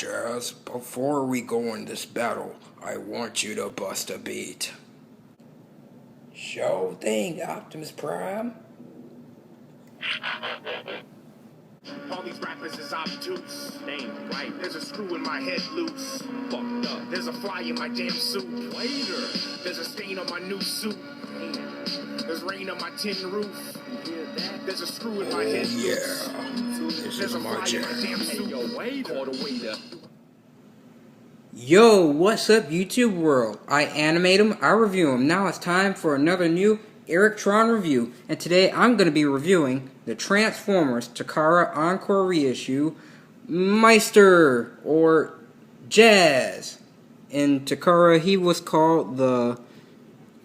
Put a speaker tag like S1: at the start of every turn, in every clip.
S1: Jazz, before we go in this battle, I want you to bust a beat. Sure thing, Optimus Prime.
S2: All these rappers is obtuse. They ain't right. There's a screw in my head loose. Fucked up. There's a fly in my damn suit. Later. There's a stain on my new suit. Damn. There's rain on my tin roof. You hear that? There's a screw in my head loose.
S1: This
S2: There's
S1: is
S2: a
S1: my
S2: fly in my
S1: jam.
S2: damn suit. Hey, yo, waiter. Call the waiter.
S3: Yo, what's up YouTube world? I animate them, I review them. Now it's time for another new Tron review. And today I'm going to be reviewing the Transformers Takara Encore reissue Meister or Jazz. In Takara he was called the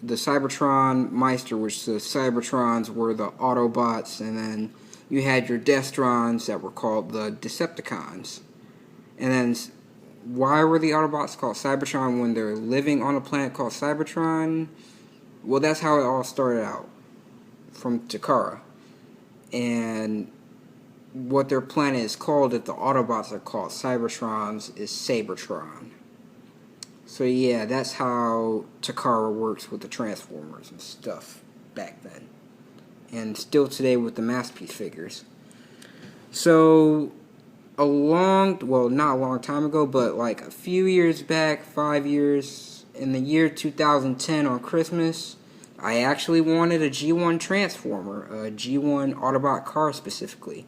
S3: Cybertron Meister, which the Cybertrons were the Autobots, and then you had your Destrons that were called the Decepticons. And then why were the Autobots called Cybertron when they're living on a planet called Cybertron? Well, that's how it all started out, from Takara. And what their planet is called, if the Autobots are called Cybertrons, is Sabertron. So yeah, that's how Takara works with the Transformers and stuff back then. And still today with the Masterpiece figures. So not a long time ago, but like a few years back, 5 years, in the year 2010 on Christmas, I actually wanted a G1 Transformer, a G1 Autobot car specifically.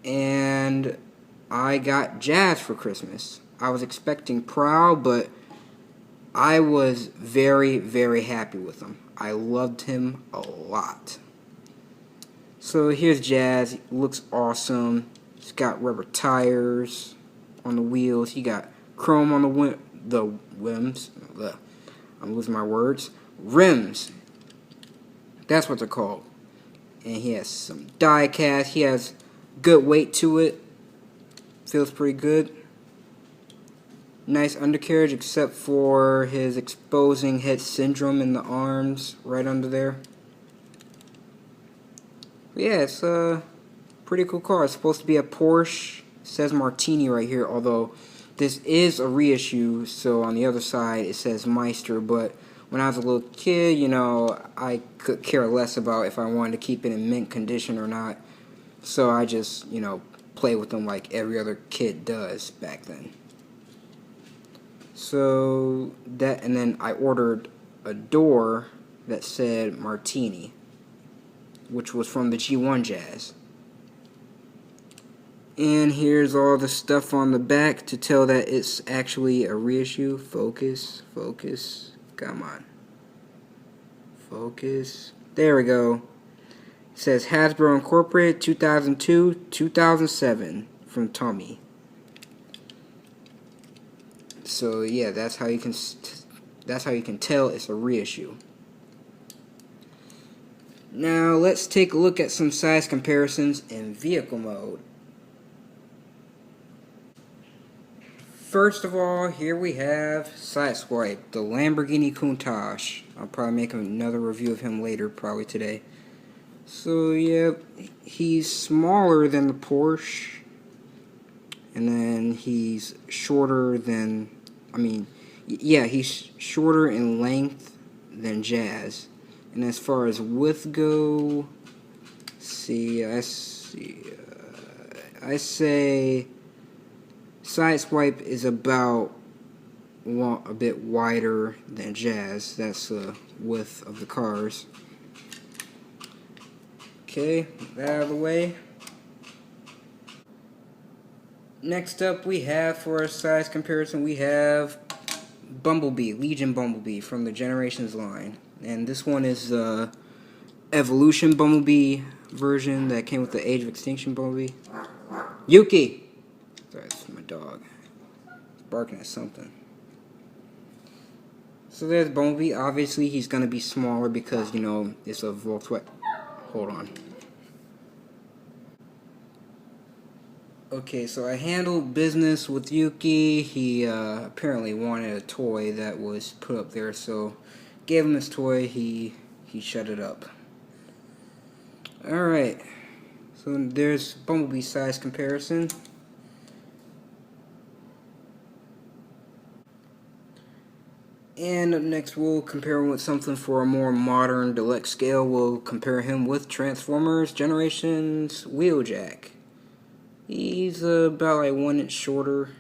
S3: And I got Jazz for Christmas. I was expecting Prowl, but I was very, very happy with him. I loved him a lot. So here's Jazz. He looks awesome. He's got rubber tires on the wheels. He got chrome on the rims. I'm losing my words. Rims. That's what they're called. And he has some die cast. He has good weight to it. Feels pretty good. Nice undercarriage, except for his exposing head syndrome in the arms right under there. But yeah, it's a pretty cool car. It's supposed to be a Porsche. It says Martini right here, although this is a reissue, so on the other side it says Meister. But when I was a little kid, I could care less about if I wanted to keep it in mint condition or not. So I just, play with them like every other kid does back then. So that, and then I ordered a door that said Martini, which was from the G1 Jazz. And here's all the stuff on the back to tell that it's actually a reissue. Focus, come on. Focus. There we go. It says Hasbro Incorporated 2002-2007 from Tommy. So yeah, that's how you can tell it's a reissue. Now let's take a look at some size comparisons in vehicle mode. First of all, here we have Sideswipe, the Lamborghini Countach. I'll probably make another review of him later, probably today. So yeah, he's smaller than the Porsche. And then he's shorter than, he's shorter in length than Jazz. And as far as width go, I say Sideswipe is about a bit wider than Jazz. That's the width of the cars. Okay, that out of the way. Next up, we have, for a size comparison, we have Bumblebee, Legion Bumblebee from the Generations line. And this one is the Evolution Bumblebee version that came with the Age of Extinction Bumblebee. Yuki! Sorry, that's my dog. He's barking at something. So there's Bumblebee. Obviously, he's going to be smaller because, it's a Volkswagen. Hold on. Okay, so I handled business with Yuki. He apparently wanted a toy that was put up there, so gave him his toy. He shut it up. Alright, so there's Bumblebee size comparison. And up next, we'll compare him with something for a more modern deluxe scale. We'll compare him with Transformers Generations Wheeljack. He's about like 1 inch shorter.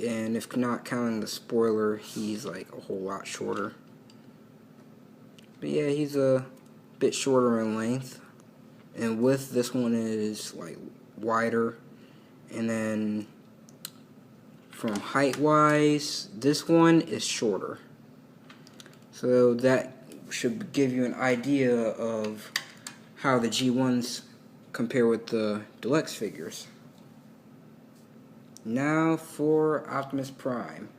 S3: And if not counting the spoiler, he's like a whole lot shorter. But yeah, he's a bit shorter in length. And width, this one is like wider. And then from height wise, this one is shorter. So that should give you an idea of how the G1s compare with the deluxe figures. Now for Optimus Prime.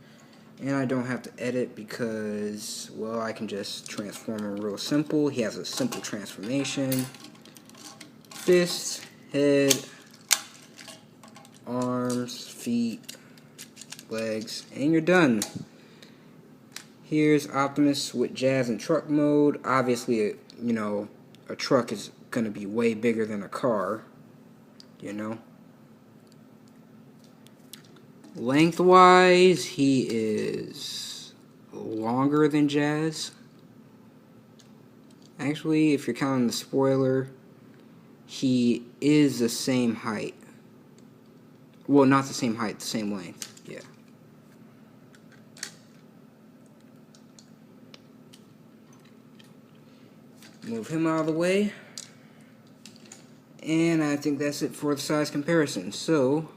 S3: And I don't have to edit because, well, I can just transform him real simple. He has a simple transformation. Fists, head, arms, feet, legs, and you're done. Here's Optimus with Jazz and truck mode. Obviously, you know, a truck is going to be way bigger than a car, you know. Lengthwise, he is longer than Jazz. Actually, if you're counting the spoiler, he is the same height. Well, not the same height, the same length. Yeah. Move him out of the way. And I think that's it for the size comparison. So,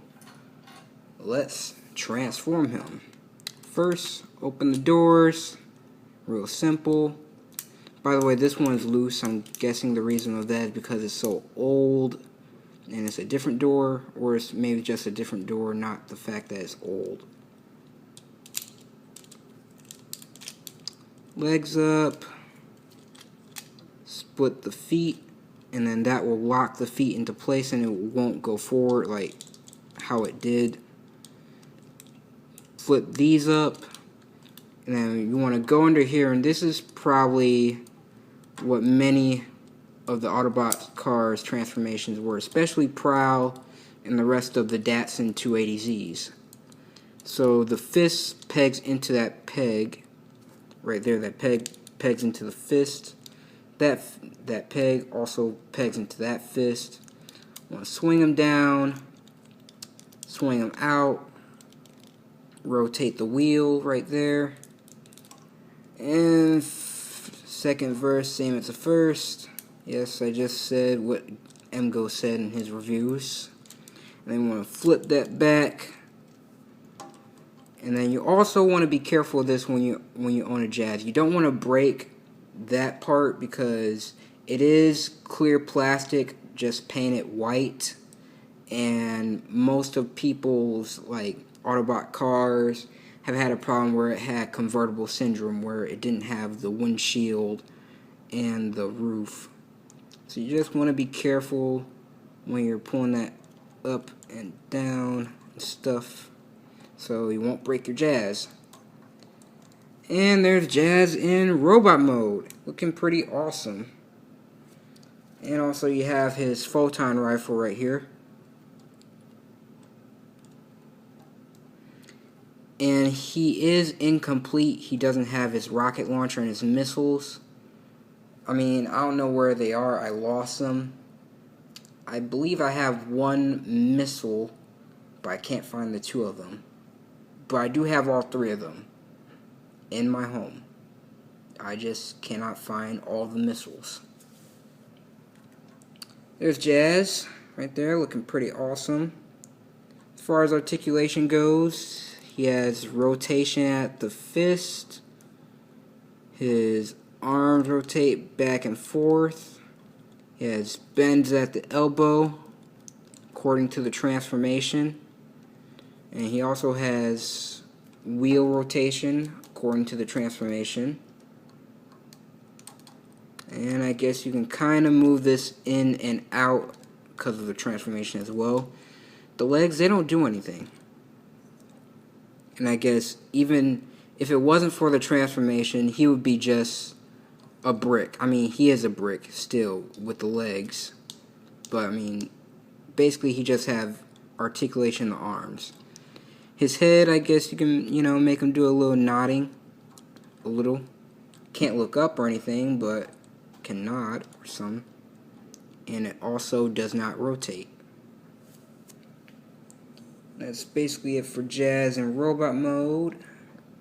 S3: let's transform him. First, open the doors. Real simple. By the way, this one is loose. I'm guessing the reason of that is because it's so old and it's a different door, or it's maybe just a different door, not the fact that it's old. Legs up. Split the feet, and then that will lock the feet into place and it won't go forward like how it did. Flip these up, and then you want to go under here, and this is probably what many of the Autobot cars transformations were, especially Prowl and the rest of the Datsun 280Zs. So the fist pegs into that peg right there. That peg pegs into the fist. That peg also pegs into that fist. Want to swing them down, swing them out, rotate the wheel right there. And second verse, same as the first. Yes, I just said what MGO said in his reviews. And then you want to flip that back. And then you also want to be careful of this when you own a Jazz. You don't want to break that part because it is clear plastic, just painted white. And most of people's like Autobot cars have had a problem where it had convertible syndrome, where it didn't have the windshield and the roof. So you just want to be careful when you're pulling that up and down and stuff, so you won't break your Jazz. And there's Jazz in robot mode, looking pretty awesome. And also you have his photon rifle right here. And he is incomplete. He doesn't have his rocket launcher and his missiles. I mean, I don't know where they are. I lost them. I believe I have one missile, but I can't find the two of them. But I do have all three of them in my home. I just cannot find all the missiles. There's Jazz right there, looking pretty awesome. As far as articulation goes, he has rotation at the fist. His arms rotate back and forth. He has bends at the elbow, according to the transformation. And he also has wheel rotation, according to the transformation. And I guess you can kind of move this in and out because of the transformation as well. The legs, they don't do anything. And I guess even if it wasn't for the transformation, he would be just a brick. I mean, he is a brick still with the legs. But, I mean, basically he just have articulation in the arms. His head, I guess you can, make him do a little nodding. A little. Can't look up or anything, but can nod or something. And it also does not rotate. That's basically it for Jazz in robot mode.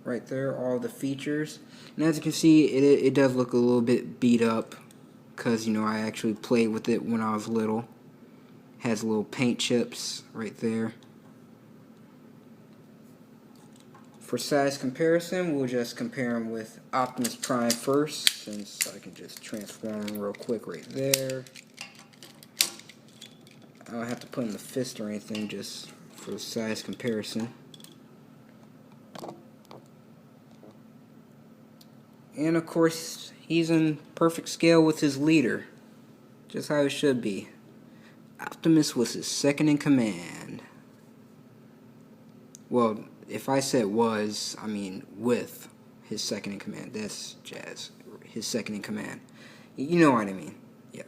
S3: Right there, all the features. And as you can see, it does look a little bit beat up. Because, I actually played with it when I was little. Has little paint chips right there. For size comparison, we'll just compare him with Optimus Prime first, since I can just transform him real quick right there. I don't have to put in the fist or anything, just for the size comparison. And of course, he's in perfect scale with his leader, just how it should be. Optimus was his second in command. Well, if I said was, I mean with his second in command. That's Jazz. His second in command. You know what I mean. Yeah.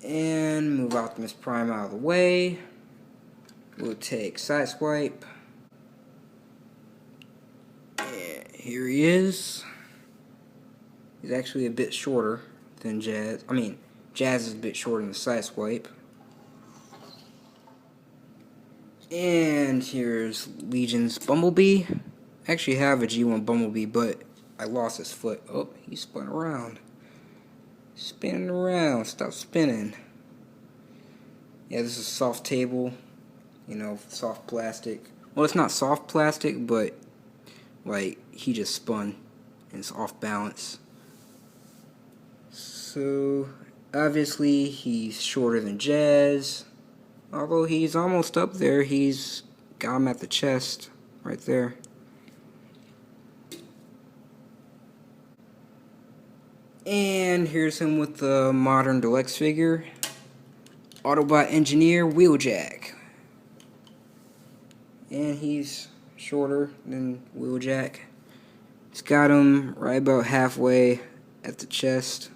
S3: And move Optimus Prime out of the way. We'll take side swipe. And here he is. He's actually a bit shorter than Jazz. I mean, Jazz is a bit shorter than the side swipe. And here's Legion's Bumblebee. I actually have a G1 Bumblebee, but I lost his foot. Oh, he spun around. Spinning around. Stop spinning. Yeah, this is a soft table. Soft plastic. Well, it's not soft plastic, but like he just spun and it's off balance. So obviously he's shorter than Jazz. Although he's almost up there, he's got him at the chest, right there. And here's him with the modern deluxe figure. Autobot Engineer Wheeljack. And he's shorter than Wheeljack. It's got him right about halfway at the chest.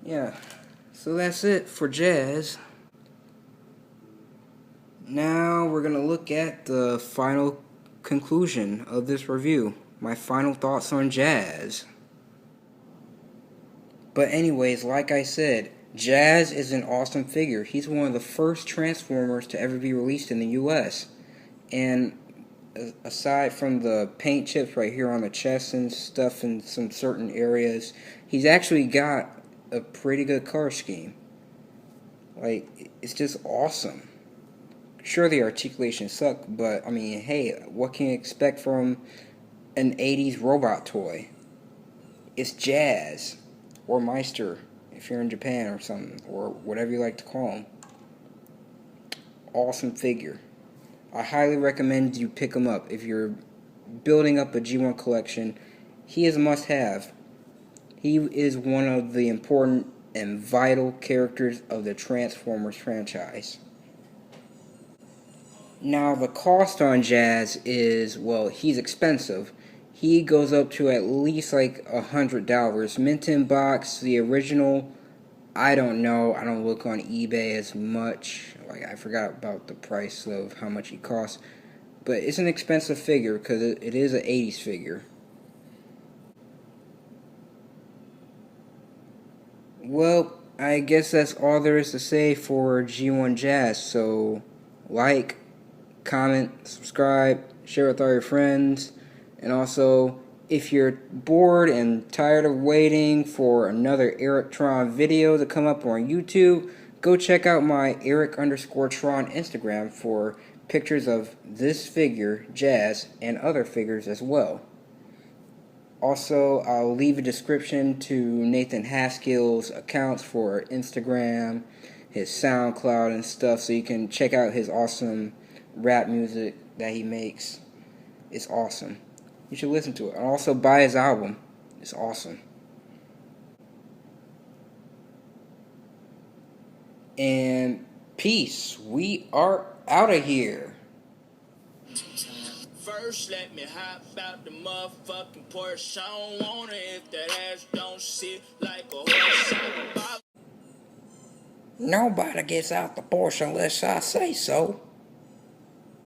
S3: Yeah. So that's it for Jazz. Now we're going to look at the final conclusion of this review. My final thoughts on Jazz. But anyways, like I said, Jazz is an awesome figure. He's one of the first Transformers to ever be released in the US. And aside from the paint chips right here on the chest and stuff in some certain areas, he's actually got a pretty good color scheme. Like, it's just awesome. Sure, the articulation sucked, but I mean, hey, what can you expect from an 80s robot toy? It's Jazz, or Meister, if you're in Japan or something, or whatever you like to call him. Awesome figure. I highly recommend you pick him up. If you're building up a G1 collection, he is a must-have. He is one of the important and vital characters of the Transformers franchise. Now, the cost on Jazz is, well, he's expensive. He goes up to at least like $100. Mint in box, the original, I don't know. I don't look on eBay as much. Like, I forgot about the price of how much he costs. But it's an expensive figure because it is an 80s figure. Well, I guess that's all there is to say for G1 Jazz. So, like, comment, subscribe, share with all your friends. And also, if you're bored and tired of waiting for another Eric Tron video to come up on YouTube, go check out my Eric_Tron Instagram for pictures of this figure, Jazz, and other figures as well. Also, I'll leave a description to Nathan Haskill's accounts for Instagram, his SoundCloud and stuff, so you can check out his awesome rap music that he makes. It's awesome. You should listen to it. And also buy his album. It's awesome. And peace. We are out of here.
S2: First, let me hop out the motherfucking Porsche. I don't want it if that ass don't sit like a horse.
S1: Nobody gets out the Porsche unless I say so.